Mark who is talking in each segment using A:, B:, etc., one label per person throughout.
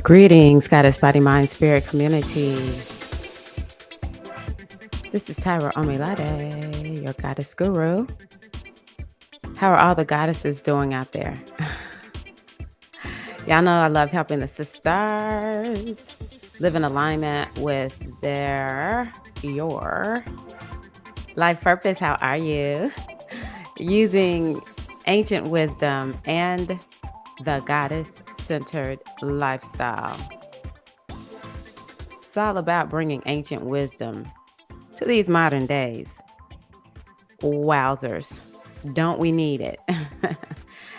A: Greetings, Goddess Body Mind Spirit community. This is Tyra Omilade, your goddess guru. How are all the goddesses doing out there? Y'all know I love helping the sisters live in alignment with your life purpose. How are you? Using ancient wisdom and the goddess-centered lifestyle. It's all about bringing ancient wisdom to these modern days. Wowzers. Don't we need it?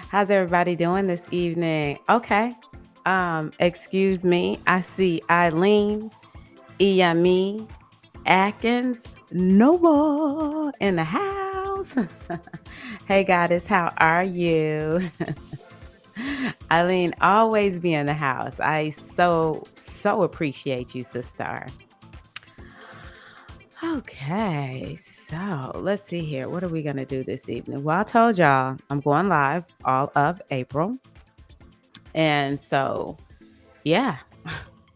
A: How's everybody doing this evening? Okay. Excuse me. I see Eileen, Iyami, Atkins, Nova in the house. Hey, goddess, how are you? Eileen, always be in the house. I so appreciate you, sister. Okay, so let's see here. What are we going to do this evening? Well, I told y'all I'm going live all of April. And so, yeah,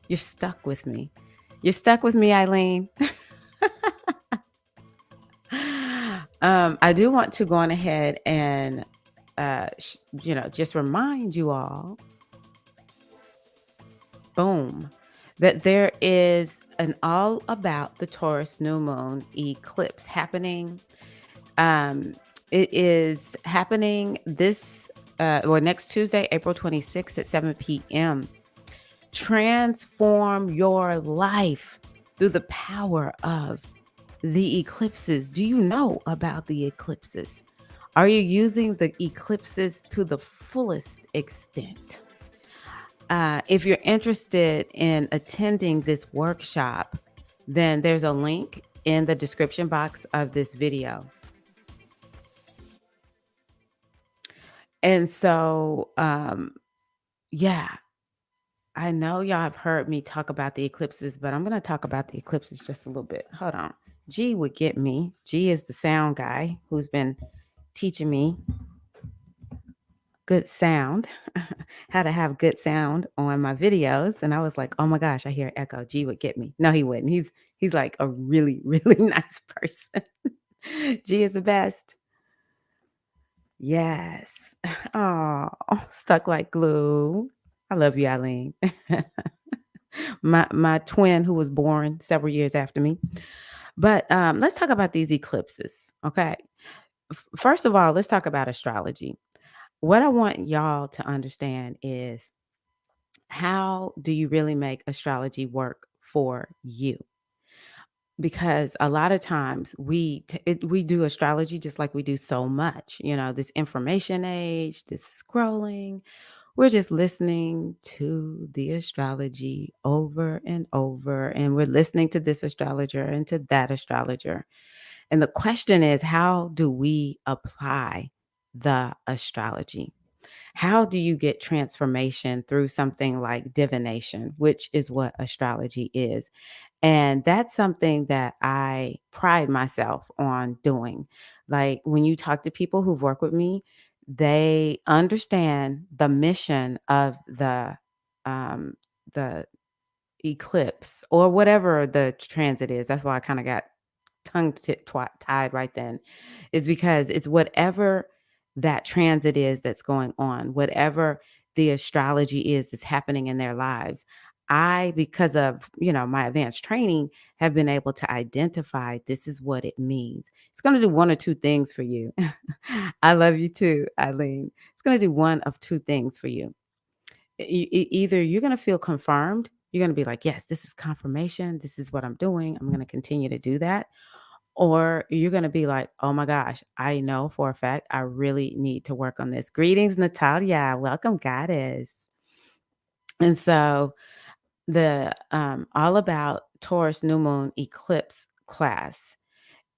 A: you're stuck with me. You're stuck with me, Eileen. I do want to go on ahead and, just remind you all, boom, that there is an all about the Taurus new moon eclipse happening. It is happening next Tuesday, April 26th at 7 p.m. Transform your life through the power of the eclipses. Do you know about the eclipses? Are you using the eclipses to the fullest extent? If you're interested in attending this workshop, then there's a link in the description box of this video. And so, yeah, I know y'all have heard me talk about the eclipses, but I'm going to talk about the eclipses just a little bit. Hold on. G would get me. G is the sound guy who's been teaching me good sound, how to have good sound on my videos. And I was like, oh my gosh, I hear an echo. G would get me. No, he wouldn't. He's like a really, really nice person. G is the best. Yes. Oh, stuck like glue. I love you, Eileen. my twin who was born several years after me. But let's talk about these eclipses. Okay. First of all, let's talk about astrology. What I want y'all to understand is, how do you really make astrology work for you? Because a lot of times we do astrology just like we do so much, this information age, this scrolling. We're just listening to the astrology over and over, and we're listening to this astrologer and to that astrologer. And the question is, how do we apply the astrology? How do you get transformation through something like divination, which is what astrology is? And that's something that I pride myself on doing. Like, when you talk to people who work with me, they understand the mission of um, the eclipse or whatever the transit is. That's why I kind of got tied right then, is because it's whatever that transit is that's going on, whatever the astrology is that's happening in their lives. I, because of, my advanced training, have been able to identify this is what it means. It's going to do one or two things for you. I love you too, Eileen. It's going to do one of two things for you. Either you're going to feel confirmed, you're going to be like, yes, this is confirmation. This is what I'm doing. I'm going to continue to do that. Or you're going to be like, oh my gosh, I know for a fact I really need to work on this. Greetings, Natalia. Welcome, goddess. And so the all about Taurus new moon eclipse class,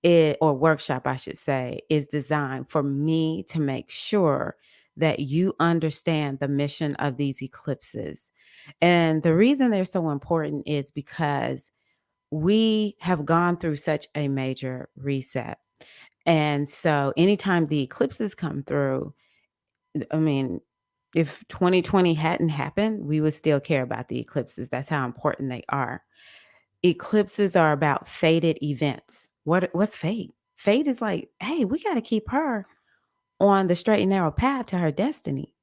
A: or workshop, I should say, is designed for me to make sure that you understand the mission of these eclipses. And the reason they're so important is because we have gone through such a major reset. And so anytime the eclipses come through, I mean, If 2020 hadn't happened, we would still care about the eclipses. That's how important they are. Eclipses are about fated events. What's fate? Fate is like, hey, we got to keep her on the straight and narrow path to her destiny.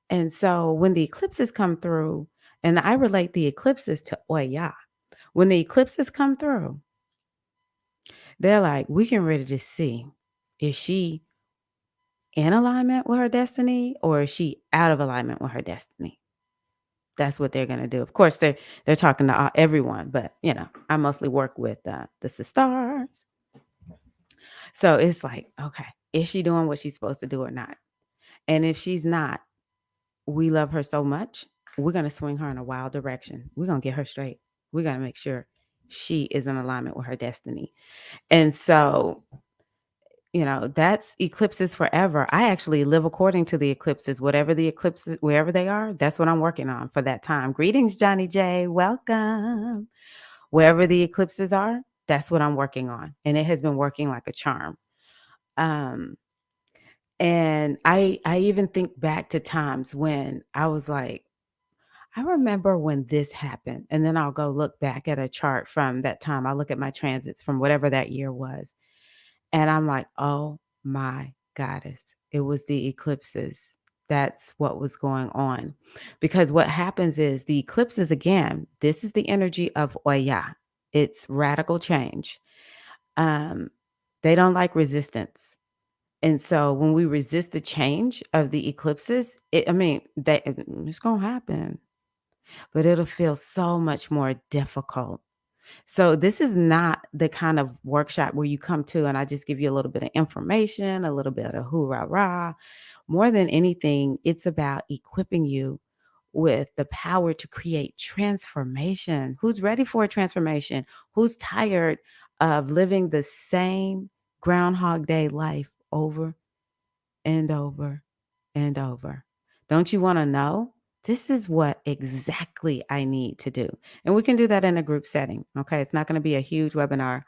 A: And so when the eclipses come through, and I relate the eclipses to Oya. When the eclipses come through, they're like, we can ready to see, is she in alignment with her destiny or is she out of alignment with her destiny? That's what they're gonna do. Of course, they're talking to everyone, but I mostly work with the stars. So it's like, okay, is she doing what she's supposed to do or not? And if she's not, we love her so much, we're gonna swing her in a wild direction. We're gonna get her straight. We're gonna make sure she is in alignment with her destiny. And so that's eclipses forever. I actually live according to the eclipses. Whatever the eclipses, wherever they are, that's what I'm working on for that time. Greetings, Johnny J. Welcome. Wherever the eclipses are, that's what I'm working on. And it has been working like a charm. Um, and I even think back to times when I was like, I remember when this happened. And then I'll go look back at a chart from that time. I'll look at my transits from whatever that year was. And I'm like, "Oh my goddess, it was the eclipses." That's what was going on. Because what happens is the eclipses, again, this is the energy of Oya. It's radical change. Um, they don't like resistance. And so when we resist the change of the eclipses, it's going to happen, but it'll feel so much more difficult. So this is not the kind of workshop where you come to and I just give you a little bit of information, a little bit of hoorah rah. More than anything, it's about equipping you with the power to create transformation. Who's ready for a transformation? Who's tired of living the same Groundhog Day life over and over and over? Don't you want to know? This is what exactly I need to do. And we can do that in a group setting. Okay. It's not going to be a huge webinar,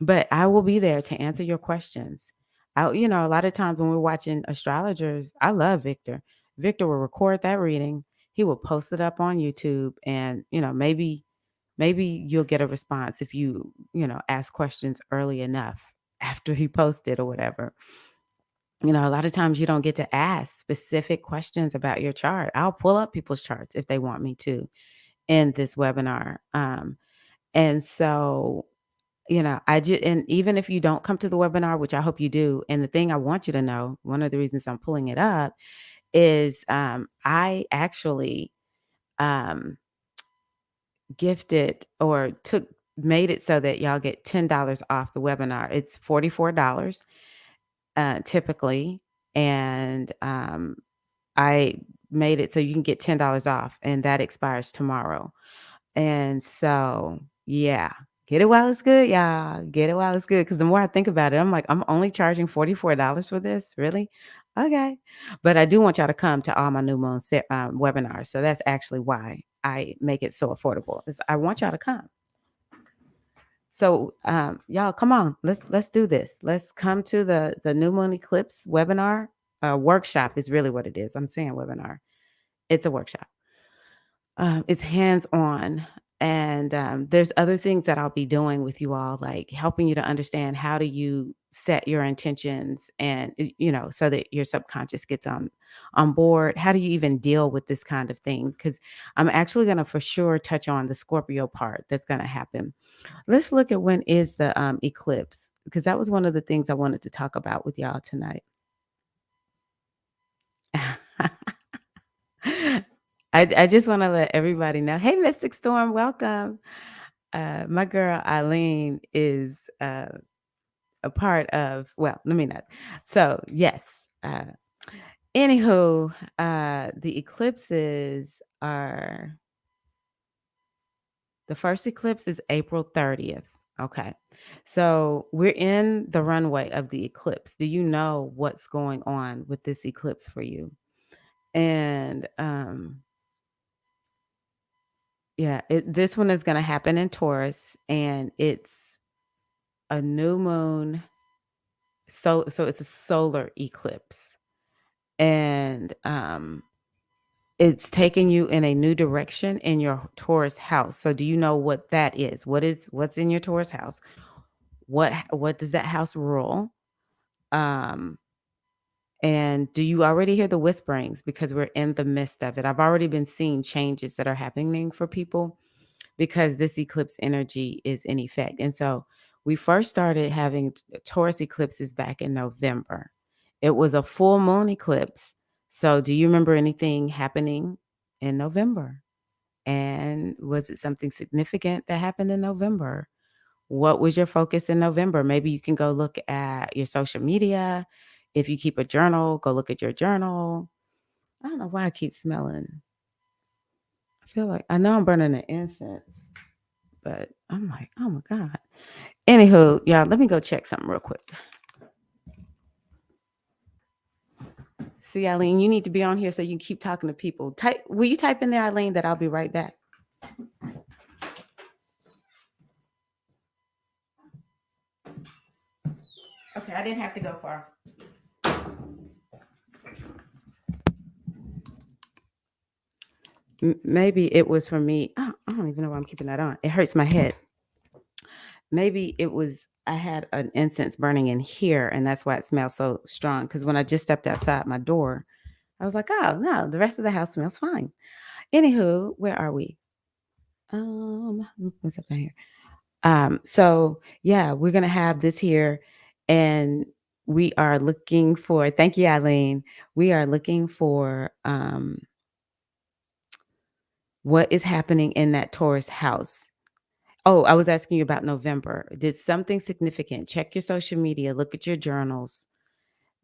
A: but I will be there to answer your questions. A lot of times when we're watching astrologers, I love Victor. Victor will record that reading. He will post it up on YouTube and, maybe you'll get a response if you ask questions early enough after he posted or whatever. A lot of times you don't get to ask specific questions about your chart. I'll pull up people's charts if they want me to in this webinar. And so, and even if you don't come to the webinar, which I hope you do, and the thing I want you to know, one of the reasons I'm pulling it up is I actually um, gifted or made it so that y'all get $10 off the webinar. It's $44 typically. And I made it so you can get $10 off, and that expires tomorrow. And so, yeah, get it while it's good, y'all. Get it while it's good. Because the more I think about it, I'm like, I'm only charging $44 for this? Really? Okay. But I do want y'all to come to all my new moon webinars. So that's actually why I make it so affordable. Is I want y'all to come. So y'all come on, let's do this. Let's come to the new moon eclipse webinar. Workshop is really what it is. I'm saying webinar. It's a workshop. It's hands-on. And there's other things that I'll be doing with you all, like helping you to understand how do you set your intentions and so that your subconscious gets on board. How do you even deal with this kind of thing? Because I'm actually going to for sure touch on the Scorpio part that's going to happen. Let's look at when is the eclipse, because that was one of the things I wanted to talk about with y'all tonight. I just want to let everybody know. Hey, Mystic Storm, welcome. My girl Eileen is a part of. Well, let me not. So yes. Anywho, the eclipses are. The first eclipse is April 30th. Okay. So we're in the runway of the eclipse. Do you know what's going on with this eclipse for you? And yeah, this one is going to happen in Taurus, and it's a new moon. So it's a solar eclipse. And It's taking you in a new direction in your Taurus house. So do you know what that is? What's in your Taurus house? What does that house rule? Um, and do you already hear the whisperings? Because we're in the midst of it. I've already been seeing changes that are happening for people because this eclipse energy is in effect. And so we first started having Taurus eclipses back in November. It was a full moon eclipse. So do you remember anything happening in November? And was it something significant that happened in November? What was your focus in November? Maybe you can go look at your social media. If you keep a journal, go look at your journal. I don't know why I keep smelling. I feel like I know I'm burning an incense, but I'm like, oh my God. Anywho, y'all, let me go check something real quick. See, Eileen, you need to be on here so you can keep talking to people. Will you type in there, Eileen, that I'll be right back? Okay, I didn't have to go far. Maybe it was for me. Oh, I don't even know why I'm keeping that on. It hurts my head. Maybe it was I had an incense burning in here, and that's why it smells so strong. Because when I just stepped outside my door, I was like, oh no, the rest of the house smells fine. Anywho, where are we? What's up down here? So yeah, we're gonna have this here, and we are looking for. Thank you, Eileen. We are looking for what is happening in that Taurus house. Oh, I was asking you about November. Did something significant? Check your social media, look at your journals.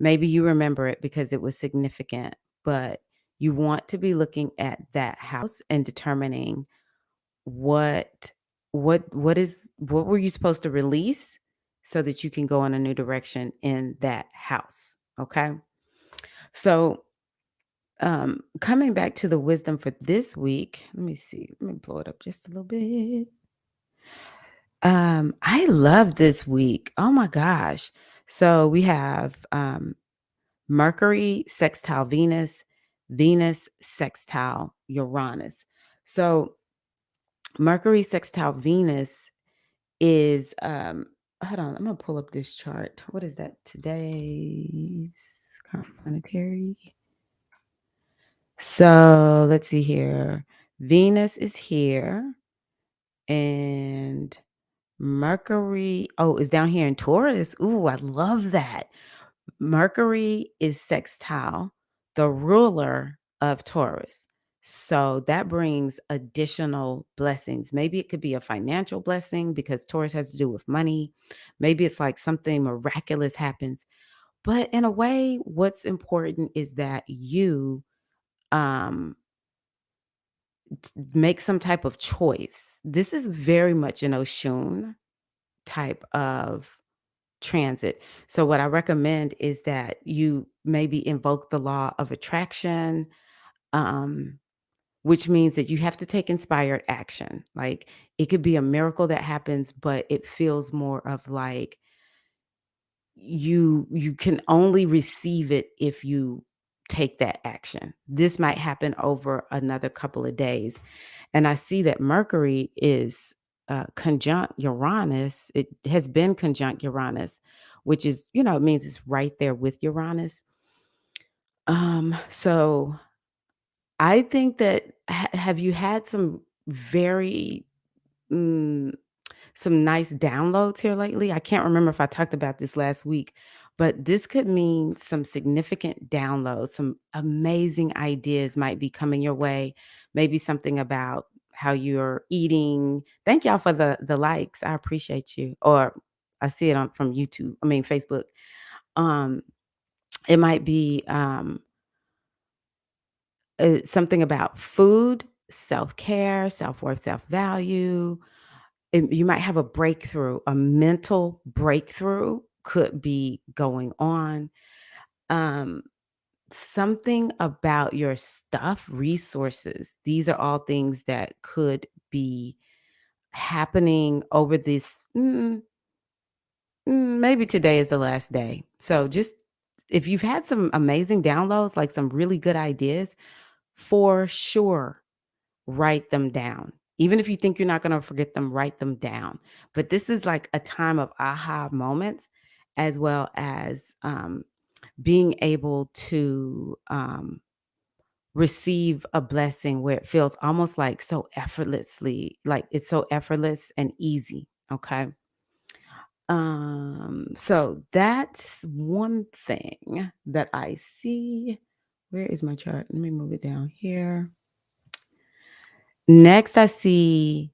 A: Maybe you remember it because it was significant, but you want to be looking at that house and determining what what were you supposed to release so that you can go in a new direction in that house. Okay. So coming back to the wisdom for this week, let me see. Let me blow it up just a little bit. I love this week. Oh my gosh. So we have Mercury sextile Venus, Venus sextile Uranus. So Mercury sextile Venus is hold on, I'm gonna pull up this chart. What is that? Today's current planetary. So let's see here. Venus is here and Mercury, oh, is down here in Taurus. Ooh, I love that. Mercury is sextile, the ruler of Taurus. So that brings additional blessings. Maybe it could be a financial blessing because Taurus has to do with money. Maybe it's like something miraculous happens. But in a way, what's important is that you um make some type of choice. This is very much an Oshun type of transit. So what I recommend is that you maybe invoke the law of attraction, um, which means that you have to take inspired action. Like it could be a miracle that happens, but it feels more of like you can only receive it if you take that action. This might happen over another couple of days. And I see that Mercury is conjunct Uranus. It has been conjunct Uranus, which is, it means it's right there with Uranus. So I think that have you had some very mm, some nice downloads here lately? I can't remember if I talked about this last week, but this could mean some significant downloads, some amazing ideas might be coming your way. Maybe something about how you're eating. Thank y'all for the likes. I appreciate you. Or I see it on from YouTube. I mean Facebook. Um, it might be something about food, self-care, self-worth, self-value. You might have a breakthrough, a mental breakthrough could be going on. Um, Something about your stuff, resources. These are all things that could be happening over this. Maybe today is the last day. So just if you've had some amazing downloads, like some really good ideas, for sure write them down. Even if you think you're not going to forget them, write them down. But this is like a time of aha moments, as well as being able to receive a blessing where it feels almost like so effortlessly, like it's so effortless and easy. Okay. So that's one thing that I see. Where is my chart? Let me move it down here. Next, I see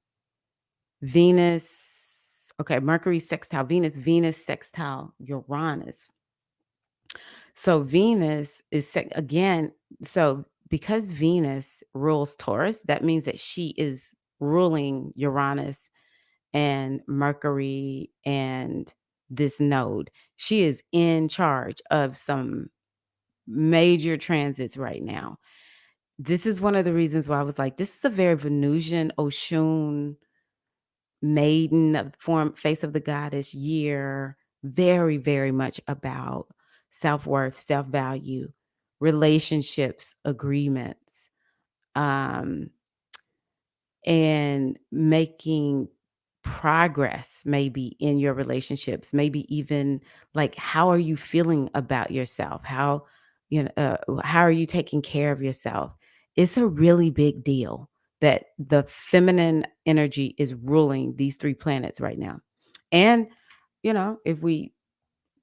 A: Venus. Okay, Mercury sextile Venus, Venus sextile Uranus. So Venus is again, so because Venus rules Taurus, that means that she is ruling Uranus and Mercury and this node. She is in charge of some major transits right now. This is one of the reasons why I was like, this is a very Venusian, Oshun, maiden of form, face of the goddess year. Very, very much about self-worth, self-value, relationships, agreements. Um, and making progress maybe in your relationships, maybe even like how are you feeling about yourself, how are you taking care of yourself. It's a really big deal that the feminine energy is ruling these three planets right now. And if we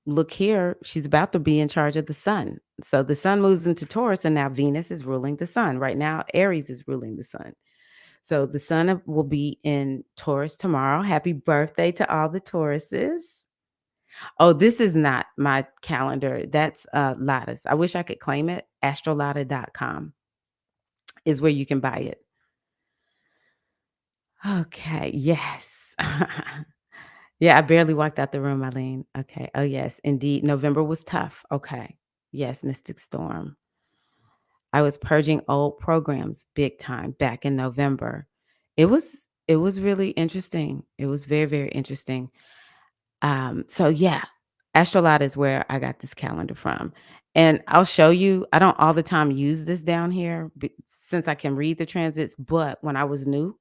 A: look here, she's about to be in charge of the sun. So the sun moves into Taurus, and now Venus is ruling the sun. Right now Aries is ruling the sun. So the sun will be in Taurus tomorrow. Happy birthday to all the Tauruses. Oh, this is not my calendar. That's Lotta's. I wish I could claim it. Astrolotta.com is where you can buy it. Okay. Yes. Yeah, I barely walked out the room, Eileen. Okay. Oh, yes, indeed. November was tough. Okay. Yes, Mystic Storm. I was purging old programs big time back in November. It was really interesting. It was very, very interesting. So yeah, Astrolot is where I got this calendar from. And I'll show you, I don't all the time use this down here since I can read the transits, but when I was new,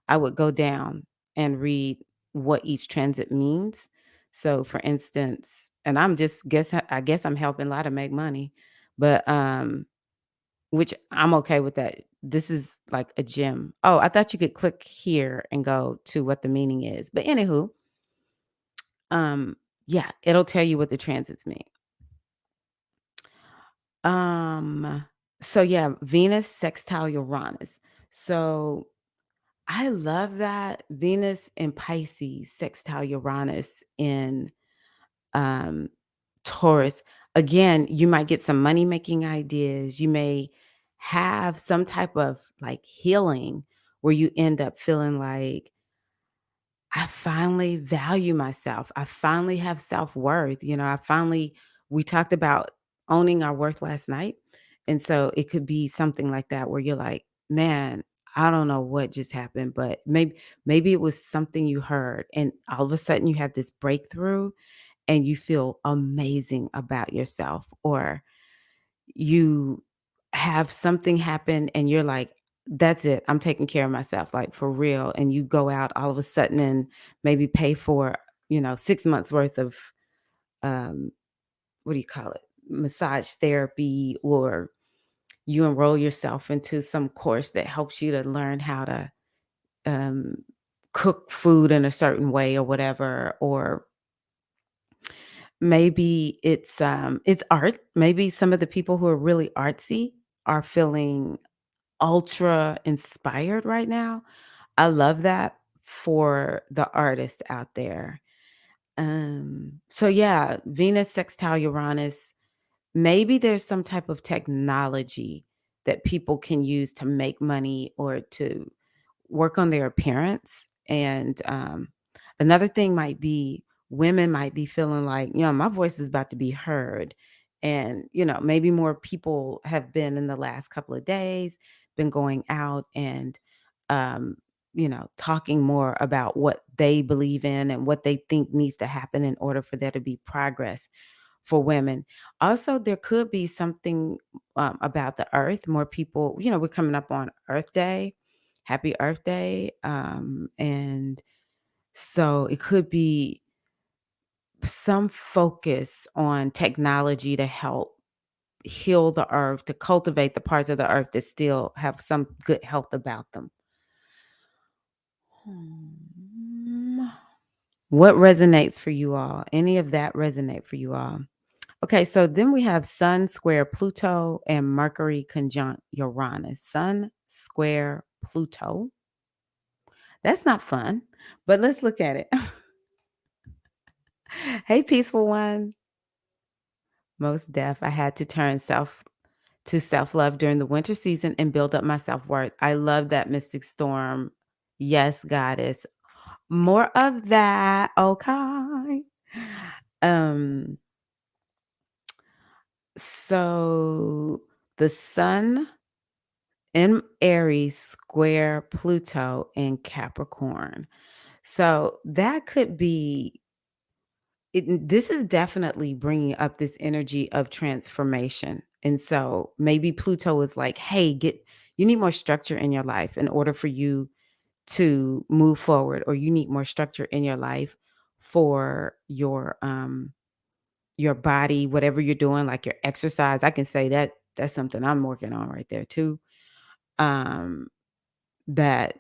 A: I would go down and read what each transit means. So for instance, and I guess I'm helping Lotta make money, but which I'm okay with that. This is like a gem. Oh, I thought you could click here and go to what the meaning is. But anywho, um, yeah, it'll tell you what the transits mean. Um, so yeah, Venus sextile Uranus. So I love that Venus in Pisces sextile Uranus in um Taurus. Again, you might get some money making ideas. You may have some type of like healing where you end up feeling like, I finally value myself. I finally have self worth. We talked about owning our worth last night. And so it could be something like that where you're like, man, I don't know what just happened, but maybe it was something you heard. And all of a sudden you have this breakthrough and you feel amazing about yourself, or you have something happen and you're like, that's it. I'm taking care of myself, like for real. And you go out all of a sudden and maybe pay for, 6 months worth of, um, what do you call it? Massage therapy, or you enroll yourself into some course that helps you to learn how to um, cook food in a certain way or whatever, or maybe it's art. Maybe some of the people who are really artsy are feeling ultra inspired right now. I love that for the artists out there. So yeah, Venus sextile Uranus. Maybe there's some type of technology that people can use to make money or to work on their appearance. And another thing might be women might be feeling like, my voice is about to be heard. And, maybe more people have been in the last couple of days, been going out and, um, talking more about what they believe in and what they think needs to happen in order for there to be progress for women. Also, there could be something about the earth. More people, we're coming up on Earth Day. Happy Earth Day. And so it could be some focus on technology to help heal the earth, to cultivate the parts of the earth that still have some good health about them. Hmm. What resonates for you all? Any of that resonate for you all? Okay, so then we have Sun square Pluto and Mercury conjunct Uranus. Sun square Pluto. That's not fun, but let's look at it. Hey, peaceful one. Most deaf. I had to turn to self-love during the winter season and build up my self-worth. I love that, Mystic Storm. Yes, goddess. More of that, okay. Um, so the sun in Aries square Pluto in Capricorn. So that could be this is definitely bringing up this energy of transformation. And so maybe Pluto is like, hey, you need more structure in your life in order for you to move forward, or you need more structure in your life for your body, whatever you're doing, like your exercise. I can say that that's something I'm working on right there too. Um, that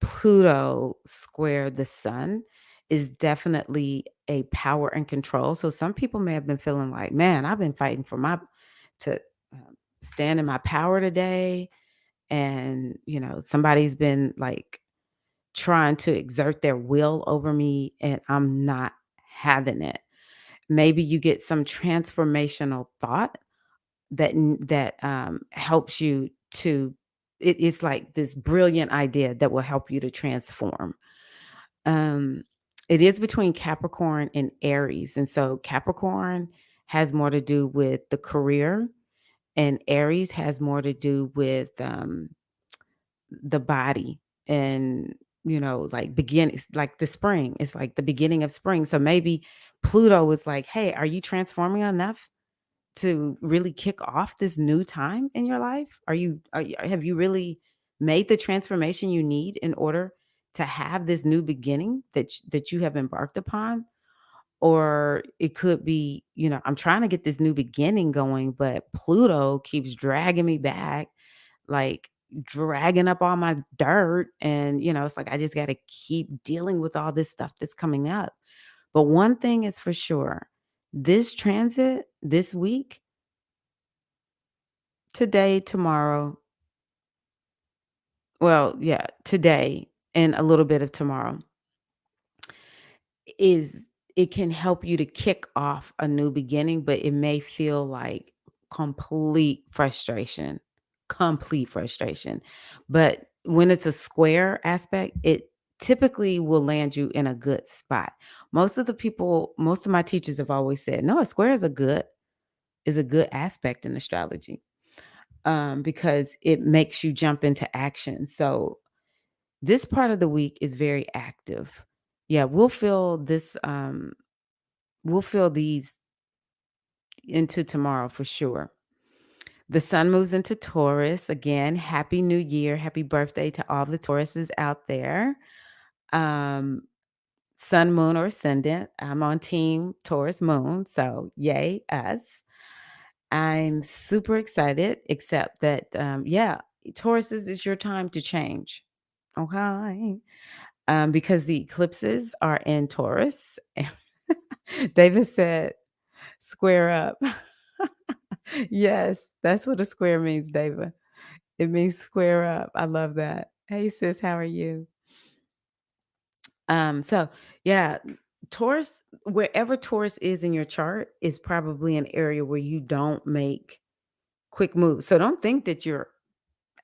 A: Pluto square the sun is definitely a power and control. So some people may have been feeling like, man, I've been fighting for my to stand in my power today, and somebody's been like trying to exert their will over me, and I'm not having it. Maybe you get some transformational thought that helps you to it's like this brilliant idea that will help you to transform. Um, it is between Capricorn and Aries, and so Capricorn has more to do with the career, and Aries has more to do with the body, and like beginnings, like the spring. It's like the beginning of spring. So maybe Pluto was like, hey, are you transforming enough to really kick off this new time in your life? Have you really made the transformation you need in order to have this new beginning that you have embarked upon? Or it could be, I'm trying to get this new beginning going, but Pluto keeps dragging me back, like dragging up all my dirt. And, it's like I just got to keep dealing with all this stuff that's coming up. But one thing is for sure, this transit this week, today, tomorrow, well, yeah, today and a little bit of tomorrow, is it can help you to kick off a new beginning, but it may feel like complete frustration, complete frustration. But when it's a square aspect, it typically will land you in a good spot. Most of my teachers have always said, no, a square is a good aspect in astrology, because it makes you jump into action. So this part of the week is very active. Yeah, we'll feel these into tomorrow for sure. The sun moves into Taurus again. Happy New Year. Happy birthday to all the Tauruses out there. Um, sun, moon, or ascendant. I'm on team Taurus moon. So yay, us. I'm super excited, except that, yeah, Tauruses, is your time to change. Okay. Because the eclipses are in Taurus. David said, square up. Yes, that's what a square means, David. It means square up. I love that. Hey sis, how are you? So yeah, Taurus, wherever Taurus is in your chart is probably an area where you don't make quick moves. So don't think that you're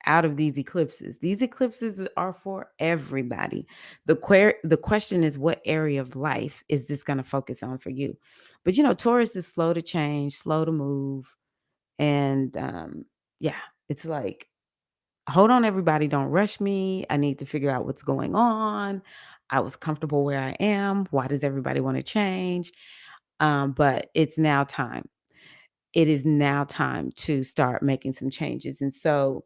A: out of these eclipses. These eclipses are for everybody. The question is, what area of life is this going to focus on for you? But Taurus is slow to change, slow to move, and yeah, it's like, hold on, everybody, don't rush me. I need to figure out what's going on. I was comfortable where I am. Why does everybody want to change? But it's now time. It is now time to start making some changes. And so,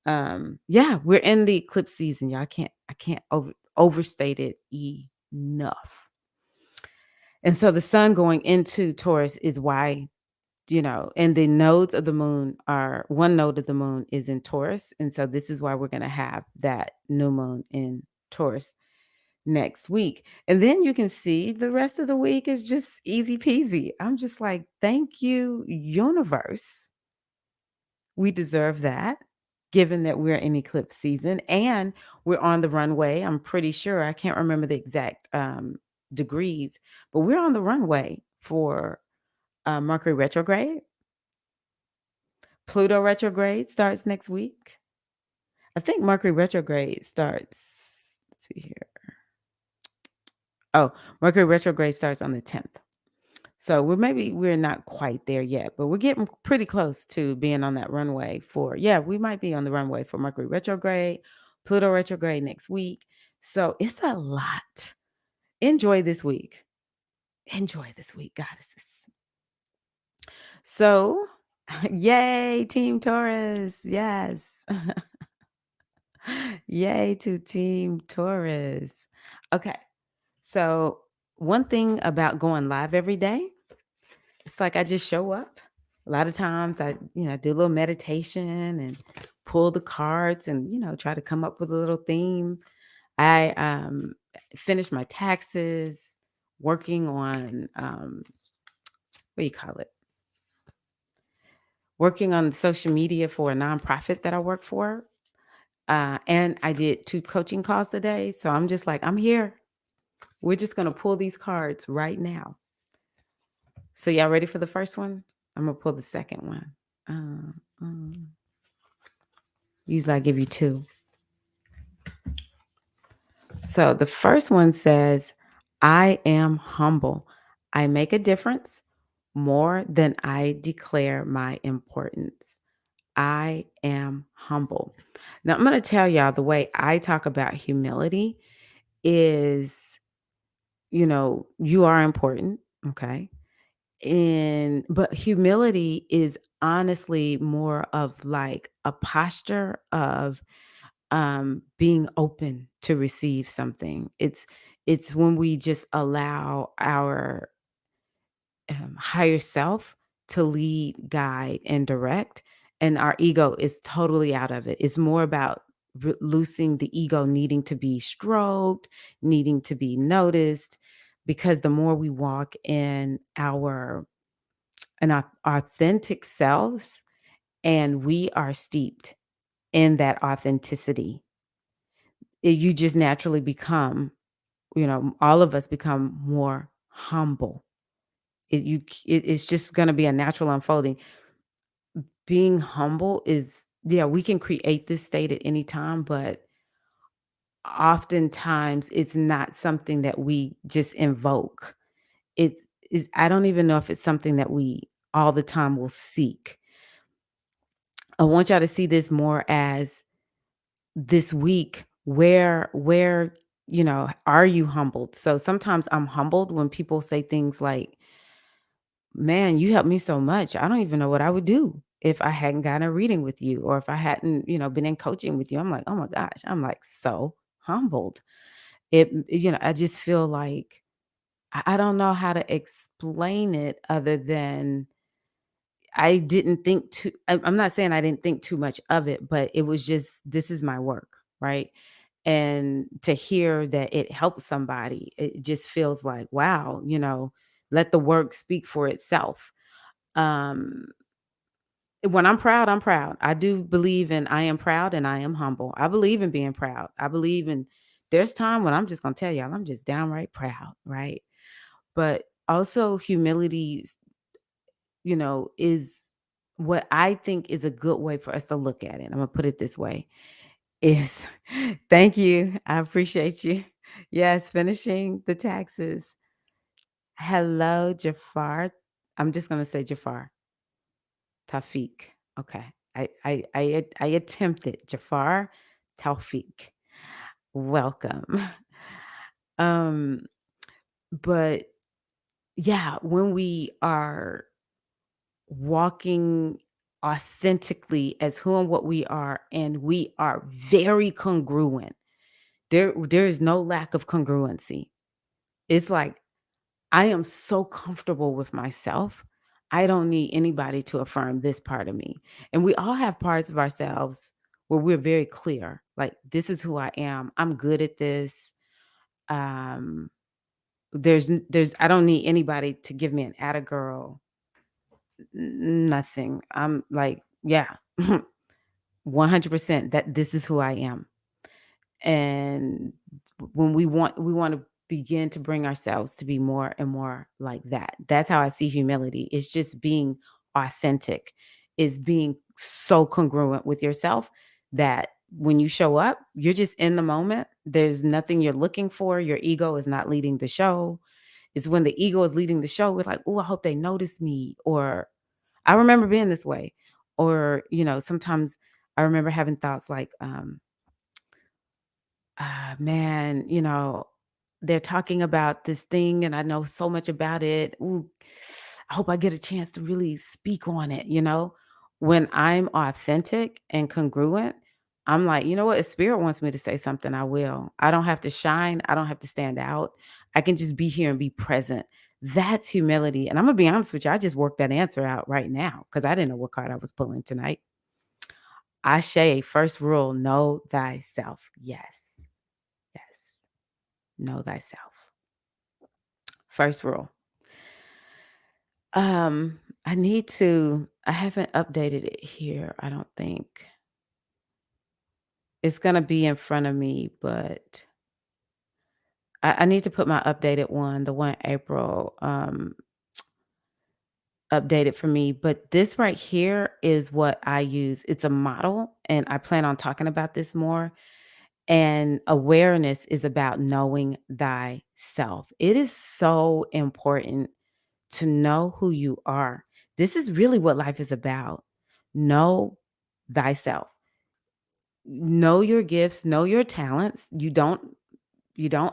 A: yeah, we're in the eclipse season, y'all. I can't overstate it enough. And so the sun going into Taurus is why, and the nodes of the moon are one node of the moon is in Taurus. And so this is why we're going to have that new moon in Taurus next week. And then you can see the rest of the week is just easy peasy. I'm just like, thank you, universe. We deserve that, given that we're in eclipse season and we're on the runway. I'm pretty sure, I can't remember the exact degrees, but we're on the runway for Mercury retrograde. Pluto retrograde starts next week. I think Mercury retrograde starts, let's see here. Oh, Mercury retrograde starts on the 10th. So we're not quite there yet, but we're getting pretty close to being on that runway we might be on the runway for Mercury retrograde, Pluto retrograde next week. So it's a lot. Enjoy this week. Enjoy this week, goddesses. So, yay, Team Taurus. Yes. Yay to Team Taurus. Okay. So, one thing about going live every day, it's like I just show up. A lot of times I, do a little meditation and pull the cards and, try to come up with a little theme. I finished my taxes, working on what do you call it? Working on social media for a nonprofit that I work for. And I did 2 coaching calls today. So I'm just like, I'm here. We're just going to pull these cards right now. So y'all ready for the first one? I'm going to pull the second one. Usually I give you 2. So the first one says, I am humble. I make a difference more than I declare my importance. I am humble. Now I'm going to tell y'all the way I talk about humility is, you are important, okay? But humility is honestly more of like a posture of being open to receive something. It's when we just allow our higher self to lead, guide, and direct, and our ego is totally out of it. It's more about loosing the ego needing to be stroked, needing to be noticed, because the more we walk in our authentic selves, and we are steeped in that authenticity, you just naturally become, all of us become more humble. It's just going to be a natural unfolding. Being humble is, yeah, we can create this state at any time, but oftentimes it's not something that we just invoke. It is, I don't even know if it's something that we all the time will seek. I want y'all to see this more as this week, where are you humbled? So sometimes I'm humbled when people say things like, man, you helped me so much. I don't even know what I would do if I hadn't gotten a reading with you, or if I hadn't, been in coaching with you. I'm like, oh my gosh, I'm like so humbled. I just feel like I don't know how to explain it other than I didn't think too. I'm not saying I didn't think too much of it, but it was just, this is my work, right? And to hear that it helps somebody, it just feels like, wow, let the work speak for itself. Um, when I'm proud, I'm proud. I do believe in I am proud and I am humble. I believe in being proud. I believe in there's time when I'm just gonna tell y'all I'm just downright proud, right? But also humility, is what I think is a good way for us to look at it. I'm gonna put it this way. Is thank you. I appreciate you. Yes, finishing the taxes. Hello, Jafar. I'm just gonna say Jafar. Tafik. Okay. I attempted. Jafar Taufik. Welcome. Um, but yeah, when we are walking authentically as who and what we are, and we are very congruent. There is no lack of congruency. It's like I am so comfortable with myself. I don't need anybody to affirm this part of me. And we all have parts of ourselves where we're very clear. Like this is who I am. I'm good at this. Um there's I don't need anybody to give me an atta girl. Nothing. I'm like, yeah. 100% that this is who I am. And when we want to begin to bring ourselves to be more and more like that. That's how I see humility. It's just being authentic. Is being so congruent with yourself that when you show up, you're just in the moment. There's nothing you're looking for. Your ego is not leading the show. It's when the ego is leading the show, we're like, oh, I hope they notice me. Or I remember being this way. Or, sometimes I remember having thoughts like, man, they're talking about this thing and I know so much about it. Ooh, I hope I get a chance to really speak on it. When I'm authentic and congruent, I'm like, you know what? If spirit wants me to say something, I will. I don't have to shine. I don't have to stand out. I can just be here and be present. That's humility. And I'm going to be honest with you. I just worked that answer out right now because I didn't know what card I was pulling tonight. Ashe, first rule, know thyself. Yes. Yes. Know thyself. First rule. I haven't updated it here, I don't think. It's gonna be in front of me, but I need to put my updated one, the one April, updated for me. But this right here is what I use. It's a model, and I plan on talking about this more. And awareness is about knowing thyself. It is so important to know who you are. This is really what life is about. Know thyself. Know your gifts, know your talents. You don't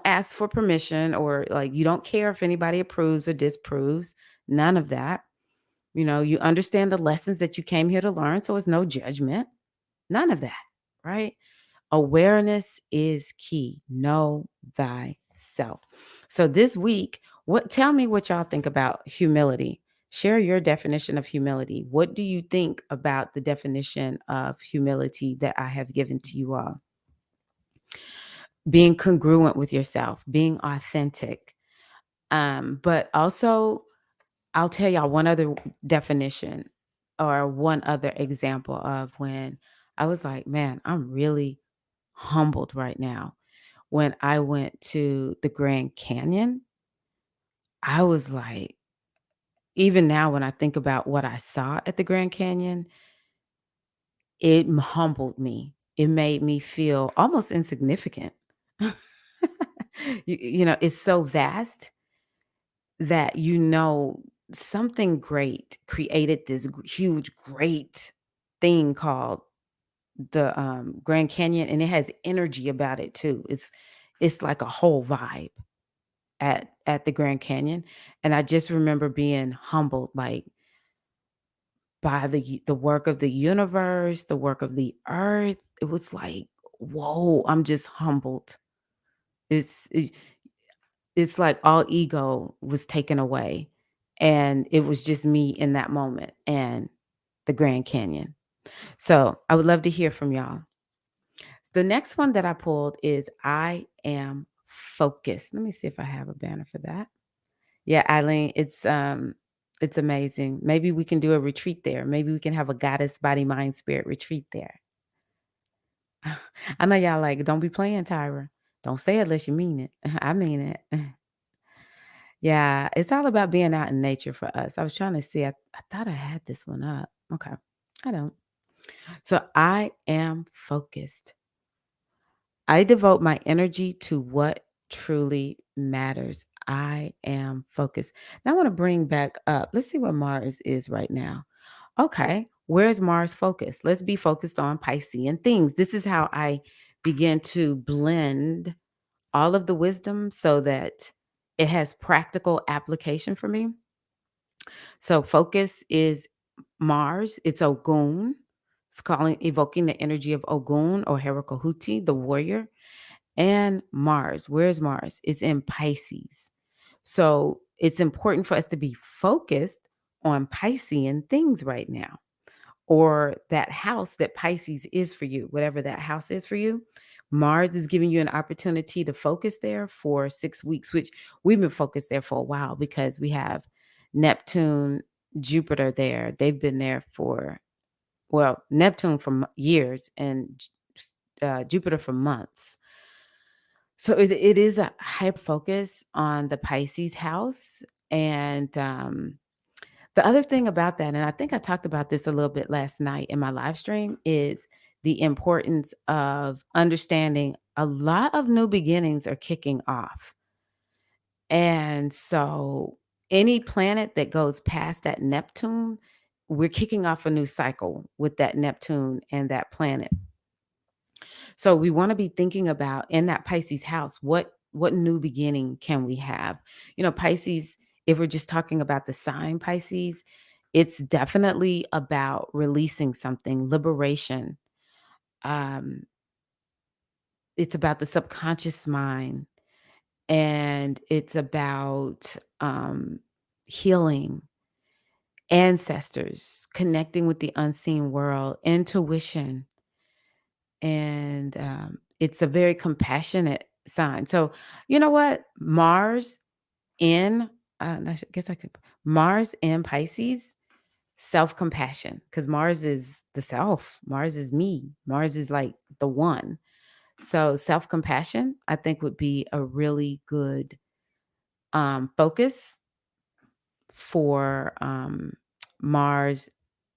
A: ask for permission, or like you don't care if anybody approves or disapproves. None of that. You understand the lessons that you came here to learn, so it's no judgment. None of that, right? Awareness is key. Know thyself. So this week, tell me what y'all think about humility. Share your definition of humility. What do you think about the definition of humility that I have given to you all? Being congruent with yourself, being authentic. But also, I'll tell y'all one other definition or one other example of when I was like, man, I'm really humbled right now. When I went to the Grand Canyon, I was like, even now when I think about what I saw at the Grand Canyon, it humbled me. It made me feel almost insignificant. It's so vast that something great created this huge, great thing called the Grand Canyon, and it has energy about it too. It's like a whole vibe at the Grand Canyon, and I just remember being humbled, like, by the work of the universe, the work of the earth. It was like, "Whoa," I'm just humbled. It's it it's like all ego was taken away, and it was just me in that moment and the Grand Canyon. So, I would love to hear from y'all. The next one that I pulled is I am focused. Let me see if I have a banner for that. Yeah, Eileen, it's amazing. Maybe we can do a retreat there. Maybe we can have a goddess body mind spirit retreat there. I know y'all like, don't be playing, Tyra. Don't say it unless you mean it. I mean it. Yeah, it's all about being out in nature for us. I was trying to see. I thought I had this one up. Okay. I don't. So I am focused. I devote my energy to what truly matters. I am focused. Now I want to bring back up. Let's see where Mars is right now. Okay, where's Mars focused? Let's be focused on Piscean things. This is how I begin to blend all of the wisdom so that It has practical application for me. So focus is Mars. It's Ogun. It's calling evoking the energy of Ogun or Herakahuti, the warrior, and Mars. Where's Mars? It's in Pisces. So it's important for us to be focused on Piscean things right now, or that house that Pisces is for you, whatever that house is for you. Mars is giving you an opportunity to focus there for 6 weeks, which we've been focused there for a while because we have Neptune, Jupiter there. They've been there for, well, Neptune for years and Jupiter for months. So it is a hyper focus on the Pisces house. And the other thing about that, and I think I talked about this a little bit last night in my live stream, is the importance of understanding a lot of new beginnings are kicking off. And so any planet that goes past that Neptune, we're kicking off a new cycle with that Neptune and that planet. So we want to be thinking about in that Pisces house, what new beginning can we have? Pisces, if we're just talking about the sign Pisces, it's definitely about releasing something, liberation. Um, it's about the subconscious mind, and it's about healing, ancestors, connecting with the unseen world, intuition, and it's a very compassionate sign. So, you know what? In, I guess I could, Mars in Pisces, self compassion, because Mars is the self, Mars is me, Mars is like the one. So, self compassion, I think, would be a really good focus for Mars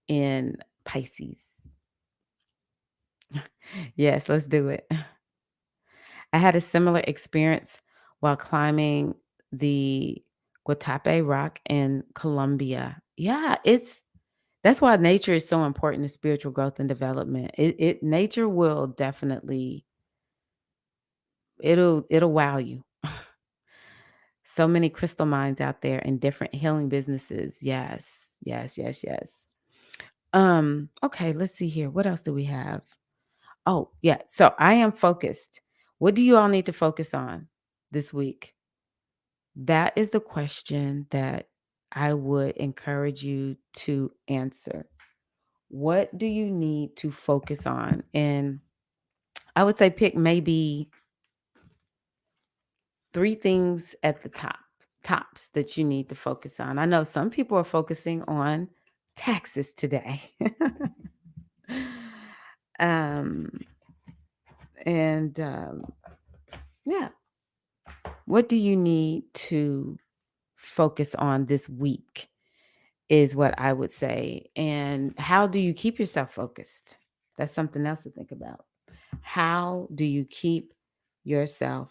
A: in Pisces. Yes, let's do it. I had a similar experience while climbing the Guatape Rock in Colombia. Yeah, that's why nature is so important to spiritual growth and development. Nature will definitely, it'll wow you. So many crystal mines out there and different healing businesses. Yes. Yes, yes, yes. Okay, let's see here. What else do we have? Oh, yeah. So I am focused. What do you all need to focus on this week? That is the question that I would encourage you to answer. What do you need to focus on? And I would say pick maybe 3 things at the tops that you need to focus on. I know some people are focusing on taxes today. um, and yeah, what do you need to focus on this week is what I would say. And how do you keep yourself focused? That's something else to think about. How do you keep yourself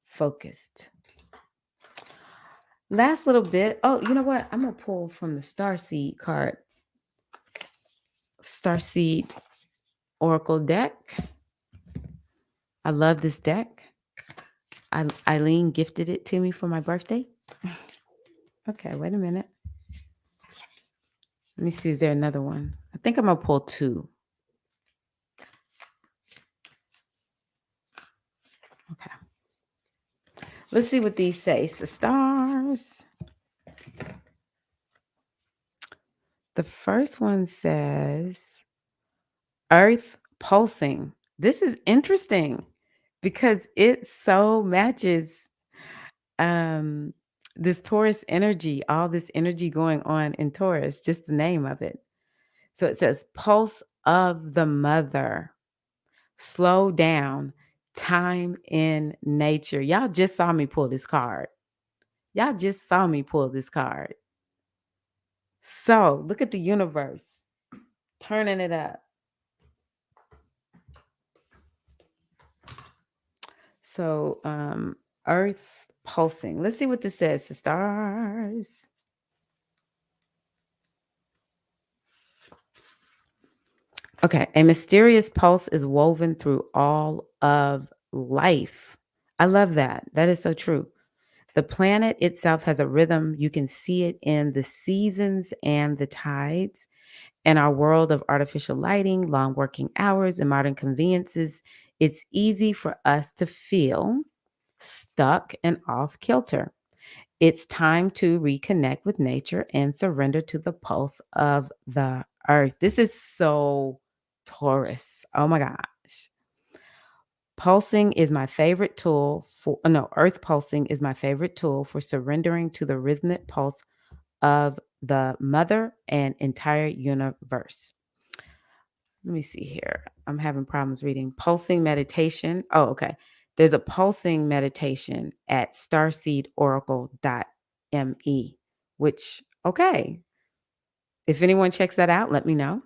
A: focused? Last little bit. Oh, you know what? I'm going to pull from the Starseed card. Starseed Oracle deck. I love this deck. Eileen gifted it to me for my birthday. Okay, wait a minute. Let me see. Is there another one? I think I'm going to pull 2. Okay. Let's see what these say. It's the stars. The first one says Earth pulsing. This is interesting because it so matches um this Taurus energy, all this energy going on in Taurus, just the name of it. So it says pulse of the mother. Slow down. Time in nature. Y'all just saw me pull this card. Y'all just saw me pull this card. So look at the universe turning it up. So Earth pulsing. Let's see what this says. The stars. Okay. A mysterious pulse is woven through all of life. I love that. That is so true. The planet itself has a rhythm. You can see it in the seasons and the tides. In our world of artificial lighting, long working hours, and modern conveniences, it's easy for us to feel stuck and off kilter. It's time to reconnect with nature and surrender to the pulse of the earth. This is so Taurus. Oh my gosh. Pulsing is my favorite tool for, no, earth pulsing is my favorite tool for surrendering to the rhythmic pulse of the mother and entire universe. Let me see here. I'm having problems reading. Pulsing meditation. Oh, okay. There's a pulsing meditation at starseedoracle.me, which, okay. If anyone checks that out, let me know.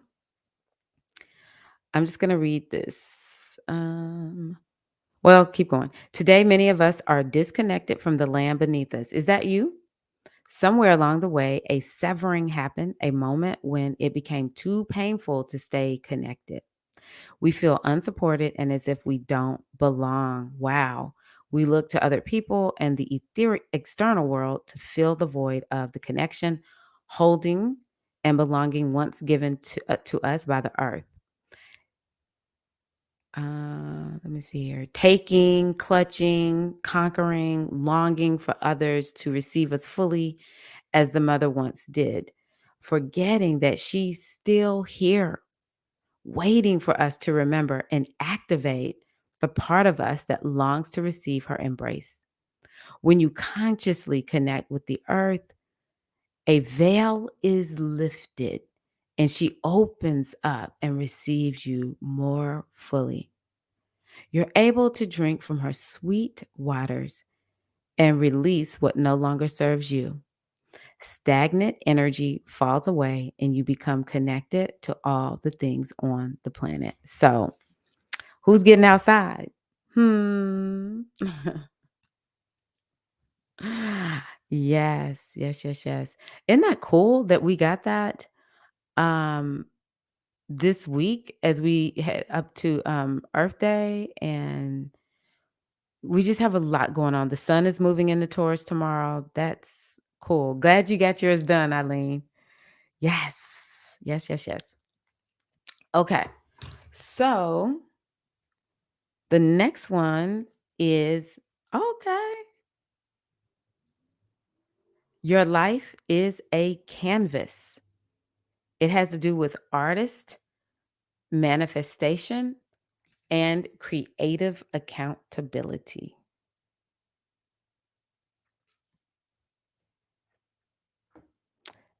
A: I'm just going to read this. Well, keep going. Today, many of us are disconnected from the land beneath us. Is that you? Somewhere along the way, a severing happened, a moment when it became too painful to stay connected. We feel unsupported and as if we don't belong. Wow. We look to other people and the etheric external world to fill the void of the connection, holding, and belonging once given to us by the earth. Let me see here. Taking, clutching, conquering, longing for others to receive us fully as the mother once did, forgetting that she's still here waiting for us to remember and activate the part of us that longs to receive her embrace. When you consciously connect with the earth, a veil is lifted and she opens up and receives you more fully. You're able to drink from her sweet waters and release what no longer serves you. Stagnant energy falls away and you become connected to all the things on the planet. So, who's getting outside? Hmm. Yes, yes, yes, yes. Isn't that cool that we got that um this week as we head up to Earth Day, and we just have a lot going on. The sun is moving into Taurus tomorrow. That's cool. Glad you got yours done, Eileen. Yes. Yes, yes, yes. Okay. So, the next one is okay. Your life is a canvas. It has to do with artist, manifestation, and creative accountability.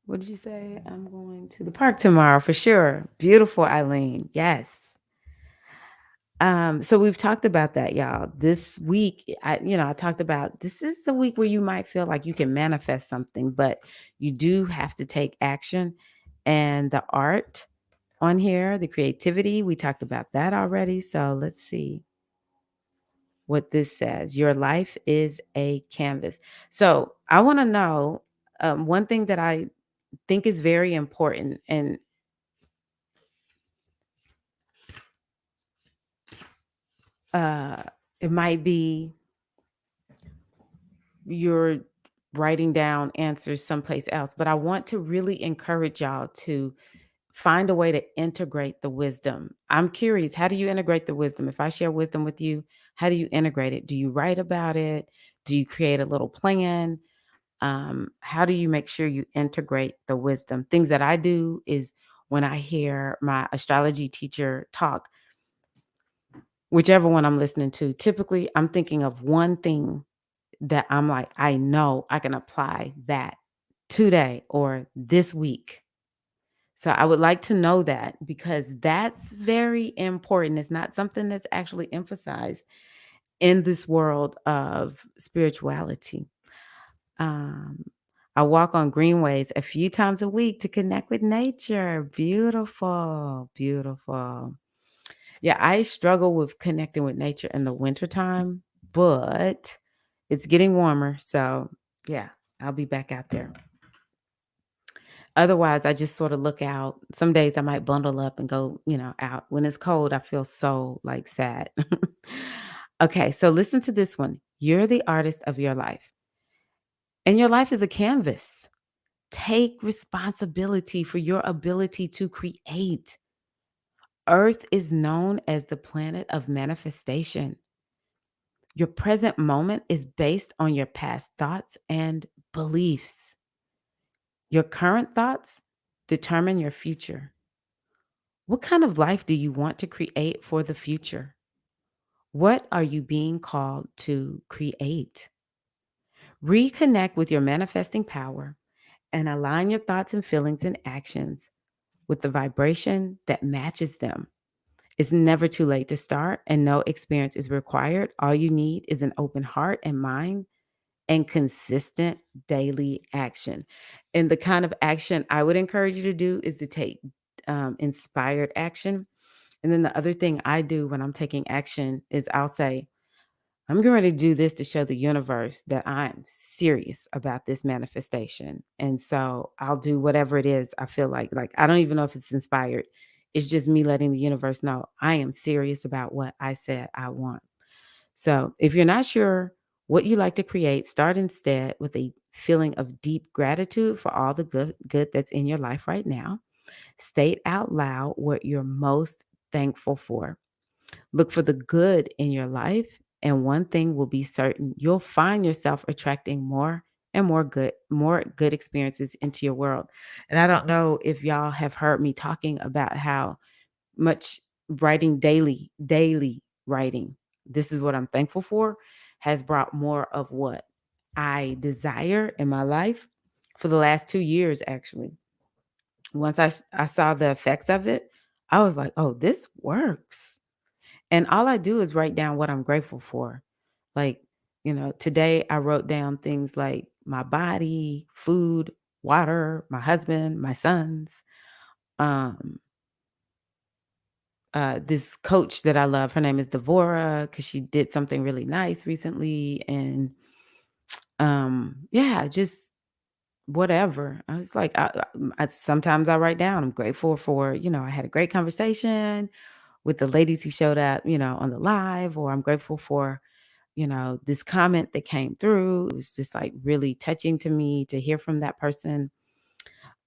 A: What did you say? I'm going to the park tomorrow for sure. Beautiful, Eileen. Yes. So we've talked about that, y'all. This week, I talked about this is a week where you might feel like you can manifest something, but you do have to take action. And the art on here, the creativity, we talked about that already. So let's see what this says. Your life is a canvas. So I want to know one thing that I think is very important, and uh, it might be you're writing down answers someplace else, but I want to really encourage y'all to find a way to integrate the wisdom. I'm curious, how do you integrate the wisdom? If I share wisdom with you, how do you integrate it? Do you write about it? Do you create a little plan? How do you make sure you integrate the wisdom? Things that I do is when I hear my astrology teacher talk, whichever one I'm listening to, typically I'm thinking of one thing that I'm like, I know I can apply that today or this week. So I would like to know that because that's very important. It's not something that's actually emphasized in this world of spirituality. Um, I walk on greenways a few times a week to connect with nature. Beautiful, beautiful. Yeah, I struggle with connecting with nature in the wintertime, but it's getting warmer. So, yeah, I'll be back out there. Otherwise, I just sort of look out. Some days I might bundle up and go, out. When it's cold, I feel so like sad. Okay, so listen to this one. You're the artist of your life. And your life is a canvas. Take responsibility for your ability to create. Earth is known as the planet of manifestation. Your present moment is based on your past thoughts and beliefs. Your current thoughts determine your future. What kind of life do you want to create for the future? What are you being called to create? Reconnect with your manifesting power and align your thoughts and feelings and actions with the vibration that matches them. It's never too late to start, and no experience is required. All you need is an open heart and mind and consistent daily action. And the kind of action I would encourage you to do is to take inspired action. And then the other thing I do when I'm taking action is I'll say, I'm getting ready to do this to show the universe that I'm serious about this manifestation. And so I'll do whatever it is I feel like I don't even know if it's inspired. It's just me letting the universe know I am serious about what I said I want. So if you're not sure what you like to create, start instead with a feeling of deep gratitude for all the good that's in your life right now. State out loud what you're most thankful for. Look for the good in your life, and one thing will be certain, you'll find yourself attracting more good experiences into your world. And I don't know if y'all have heard me talking about how much writing daily writing. This is what I'm thankful for has brought more of what I desire in my life for the last 2 years actually. Once I saw the effects of it, I was like, "Oh, this works." And all I do is write down what I'm grateful for. Like, today I wrote down things like my body, food, water, my husband, my sons. Um, this coach that I love, her name is Devora, because she did something really nice recently. And yeah, just whatever. I was like, sometimes I write down, I'm grateful for, I had a great conversation with the ladies who showed up, on the live, or I'm grateful for this comment that came through. It was just like really touching to me to hear from that person.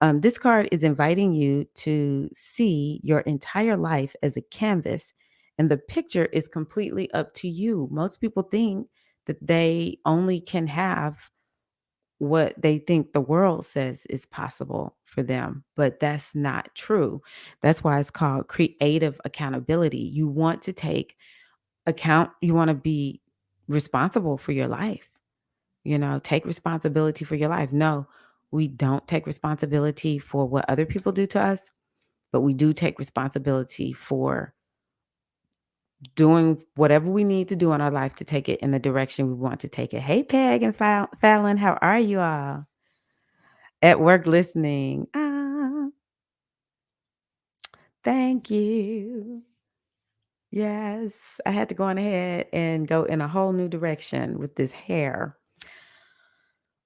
A: This card is inviting you to see your entire life as a canvas, and the picture is completely up to you. Most people think that they only can have what they think the world says is possible for them, but that's not true. That's why it's called creative accountability. You want to take you want to be responsible for your life. Take responsibility for your life. No, we don't take responsibility for what other people do to us, but we do take responsibility for doing whatever we need to do in our life to take it in the direction we want to take it. Hey, Peg and Fallon, how are you all? At work listening. Thank you. Yes, I had to go on ahead and go in a whole new direction with this hair.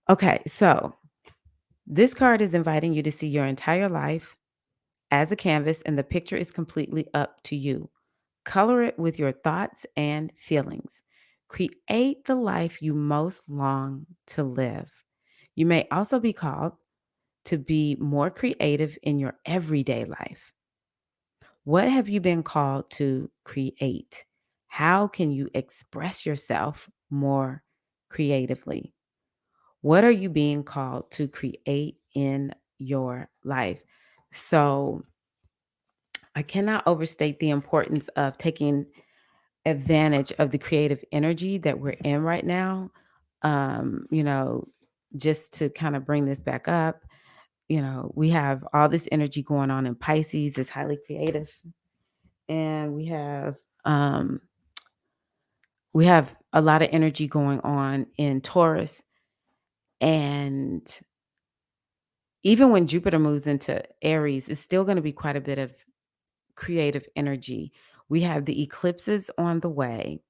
A: Okay, so this card is inviting you to see your entire life as a canvas, and the picture is completely up to you. Color it with your thoughts and feelings. Create the life you most long to live. You may also be called to be more creative in your everyday life. What have you been called to create? How can you express yourself more creatively? What are you being called to create in your life? So, I cannot overstate the importance of taking advantage of the creative energy that we're in right now. Um, you know, just to kind of bring this back up, we have all this energy going on in Pisces, it's highly creative. And um we have a lot of energy going on in Taurus. And even when Jupiter moves into Aries, it's still going to be quite a bit of creative energy. We have the eclipses on the way.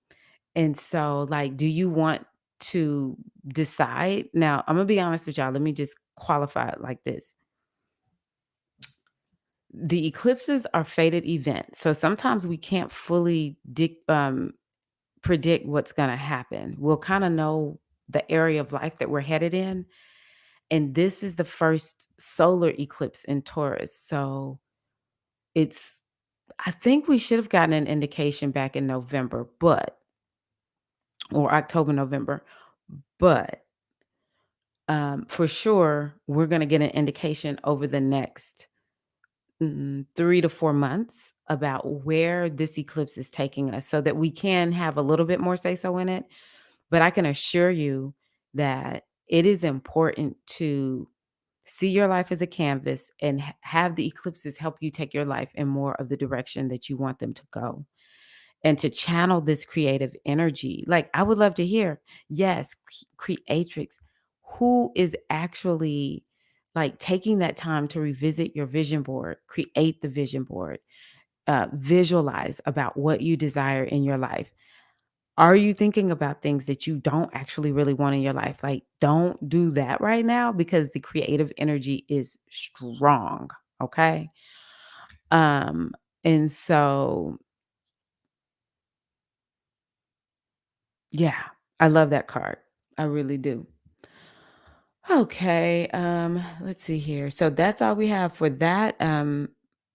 A: And so, like, do you want to decide? Now, I'm going to be honest with y'all. Let me just qualify it like this. The eclipses are fated events. So sometimes we can't fully predict what's going to happen. We'll kind of know the area of life that we're headed in. And this is the first solar eclipse in Taurus. So it's I think we should have gotten an indication back in November, but or October, November. But for sure, we're going to get an indication over the next 3 to 4 months about where this eclipse is taking us so that we can have a little bit more say so in it. But I can assure you that it is important to see your life as a canvas and have the eclipses help you take your life in more of the direction that you want them to go and to channel this creative energy. Like, I would love to hear, yes, creatrix, who is actually like taking that time to revisit your vision board, create the vision board, visualize about what you desire in your life. Are you thinking about things that you don't actually really want in your life? Like, don't do that right now because the creative energy is strong. Okay. Um, and so yeah, I love that card. I really do. Okay, let's see here. So that's all we have for that.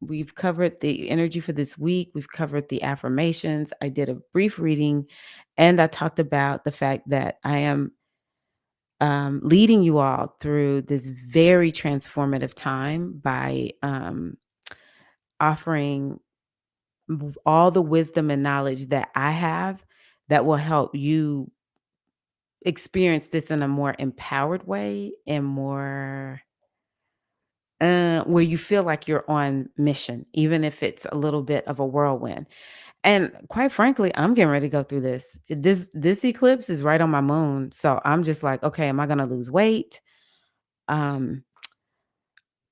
A: We've covered the energy for this week. We've covered the affirmations. I did a brief reading, and I talked about the fact that I am leading you all through this very transformative time by offering all the wisdom and knowledge that I have that will help you experience this in a more empowered way and more where you feel like you're on mission, even if it's a little bit of a whirlwind. And quite frankly, I'm getting ready to go through this. This eclipse is right on my moon, so I'm just like, okay, am I going to lose weight? Um,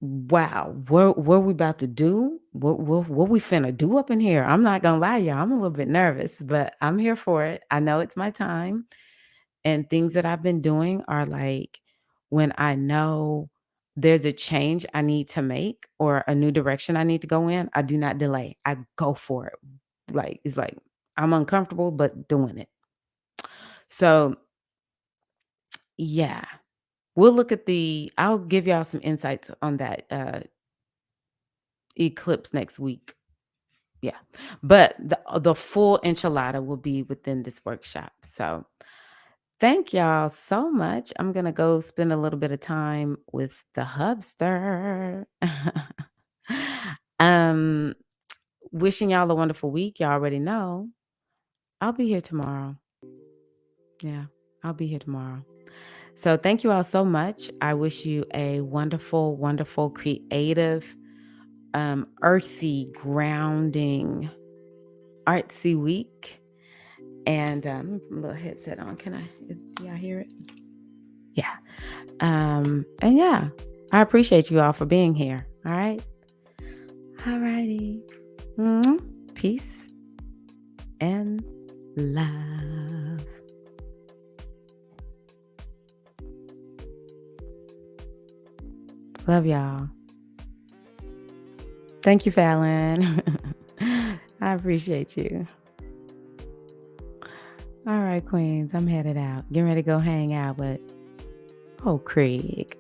A: wow, what we about to do? What we finna do up in here? I'm not gonna lie, y'all. I'm a little bit nervous, but I'm here for it. I know it's my time. And things that I've been doing are like when I know there's a change I need to make or a new direction I need to go in, I do not delay. I go for it. Like it's like I'm uncomfortable, but doing it. So yeah, I'll give y'all some insights on that eclipse next week. Yeah. But the full enchilada will be within this workshop. So thank y'all so much. I'm going to go spend a little bit of time with the hubster. um, wishing y'all a wonderful week. Y'all already know I'll be here tomorrow. Yeah, I'll be here tomorrow. So thank you all so much. I wish you a wonderful, wonderful, creative, earthy, grounding, artsy week. And let me put my little headset on. Do y'all hear it? Yeah. And yeah, I appreciate you all for being here. All right. All righty. Peace and love. Love y'all. Thank you, Fallon. I appreciate you. All right, Queens. I'm headed out. Getting ready to go hang out with Craig.